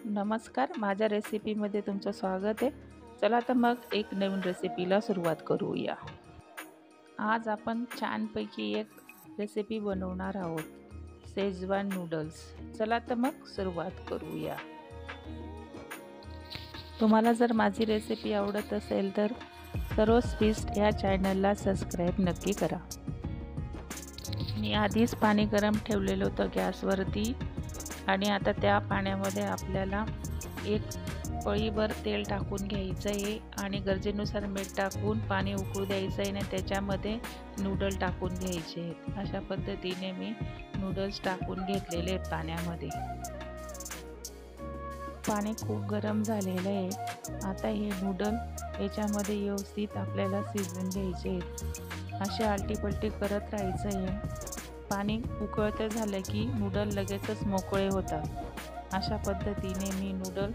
नमस्कार, माझ्या रेसिपीमध्ये तुमचं स्वागत आहे. चला तर मग एक नवीन रेसिपीला सुरुवात करूया. आज आपण छानपैकी एक रेसिपी बनवणार आहोत, शेजवान नूडल्स. चला तर मग सुरुवात करूया. तुम्हाला जर माझी रेसिपी आवडत असेल तर सरोज फीस्ट या चॅनलला सबस्क्राईब नक्की करा. मी आधीच पाणी गरम ठेवलेलं होतं गॅसवरती आणि आता त्या पाण्यामध्ये आपल्याला एक पळीभर तेल टाकून घ्यायचं आहे आणि गरजेनुसार मीठ टाकून पाणी उकळू द्यायचं आहे आणि त्याच्यामध्ये नूडल टाकून घ्यायचे आहेत. अशा पद्धतीने मी नूडल्स टाकून घेतलेले आहेत पाण्यामध्ये. पाणी खूप गरम झालेलं आहे. आता हे नूडल याच्यामध्ये व्यवस्थित आपल्याला शिजवून घ्यायचे आहेत. असे आलटीपलटी करत राहायचं आहे. पाणी उकळतं झालं की नूडल लगेचच मोकळे होतात. अशा पद्धतीने मी नूडल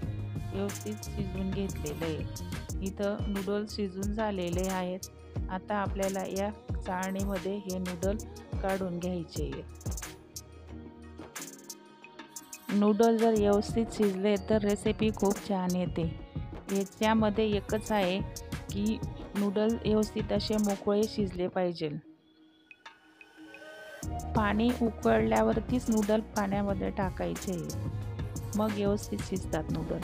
व्यवस्थित शिजवून घेतलेले आहे. इथं नूडल शिजून झालेले आहेत. आता आपल्याला या चाळणीमध्ये हे नूडल काढून घ्यायचे आहेत. नूडल जर व्यवस्थित शिजले तर रेसिपी खूप छान येते. याच्यामध्ये एकच आहे की नूडल व्यवस्थित असे मोकळे शिजले पाहिजे. पाणी उकळल्यावरतीच नूडल पाण्यामध्ये टाकायचे, मग व्यवस्थित शिजतात नूडल.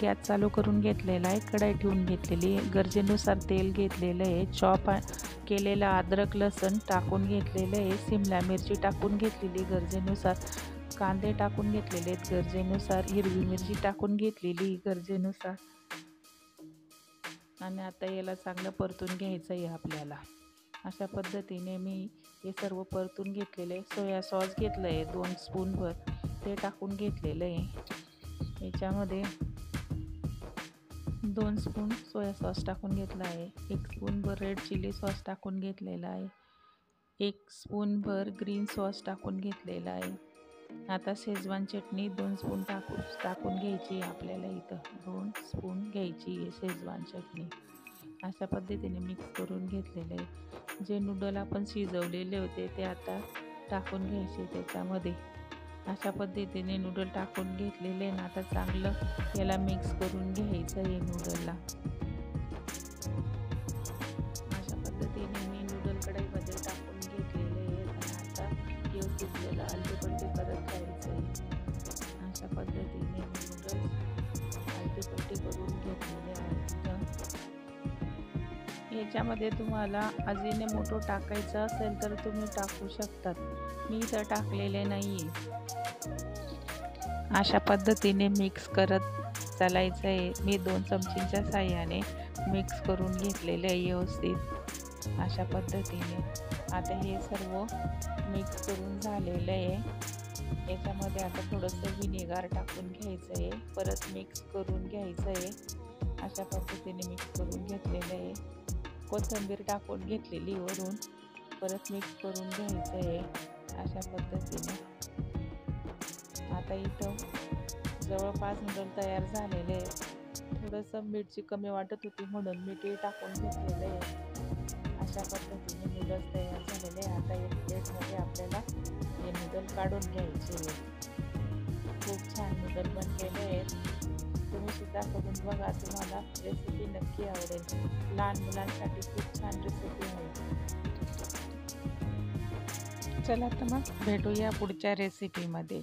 गॅस चालू करून घेतलेला आहे, कढई ठेवून घेतलेली, गरजेनुसार तेल घेतलेलं आहे, चॉप केलेला अद्रक लसूण टाकून घेतलेलं आहे, शिमला मिरची टाकून घेतलेली गरजेनुसार, कांदे टाकून घेतलेले आहेत गरजेनुसार, हिरवी मिरची टाकून घेतलेली गरजेनुसार. आणि आता याला चांगलं परतून घ्यायचं आहे आपल्याला. अशा पद्धतीने मी हे सर्व परतून घेतलेले. सोया सॉस घेतलं आहे 2 स्पूनभर, ते टाकून घेतलेलं आहे. याच्यामध्ये 2 स्पून सोया सॉस टाकून घेतला आहे, 1 स्पूनभर रेड चिली सॉस टाकून घेतलेला आहे, 1 स्पूनभर ग्रीन सॉस टाकून घेतलेला आहे. आता शेजवान चटणी 2 स्पून टाकून घ्यायची आपल्याला. इथं 2 स्पून घ्यायची आहे शेजवान चटणी. अशा पद्धतीने मिक्स करून घेतलेले आहे. जे नूडल आपण शिजवलेले होते ते आता टाकून घ्यायचे त्याच्यामध्ये. अशा पद्धतीने नूडल टाकून घेतलेले आणि आता चांगलं याला मिक्स करून घ्यायचं आहे नूडलला. अशा पद्धतीने मी नूडल कढईमध्ये टाकून घेतलेले आहे आणि आता व्यवस्थित याला आलटीपलटी करत राहायचं आहे. अशा पद्धतीने मी नूडल्स आलटीपलटी करून घेतलेले आहेत. याच्यामध्ये तुम्हाला अजिनोमोटो टाकायचं असेल तर तुम्ही टाकू शकतात, मी इथं टाकलेले नाही आहे. अशा पद्धतीने मिक्स करत चालायचं आहे. मी 2 चमचींच्या साहाय्याने मिक्स करून घेतलेले आहे व्यवस्थित. अशा पद्धतीने आता हे सर्व मिक्स करून झालेलं आहे. याच्यामध्ये आता थोडंसं व्हिनेगार टाकून घ्यायचं आहे, परत मिक्स करून घ्यायचं आहे. अशा पद्धतीने मिक्स करून घेतलेलं आहे. कोथिंबीर टाकून घेतलेली वरून, परत मिक्स करून घ्यायचं आहे. अशा पद्धतीने आता इथं जवळपास नूडल तयार झालेले आहेत. थोडंसं मिरची कमी वाटत होती म्हणून मीठही टाकून घेतलेलं आहे. अशा पद्धतीने नूडल्स तयार झालेले आहे. आता एक प्लेटमध्ये आपल्याला हे नूडल काढून घ्यायचे आहेत. खूप छान नूडल बनलेले आहेत. तुम्ही सुद्धा करून बघा, तुम्हाला रेसिपी नक्की आवडेल. लहान मुलांसाठी खूप छान रेसिपी आहे. चला तर मग भेटूया पुढच्या रेसिपीमध्ये.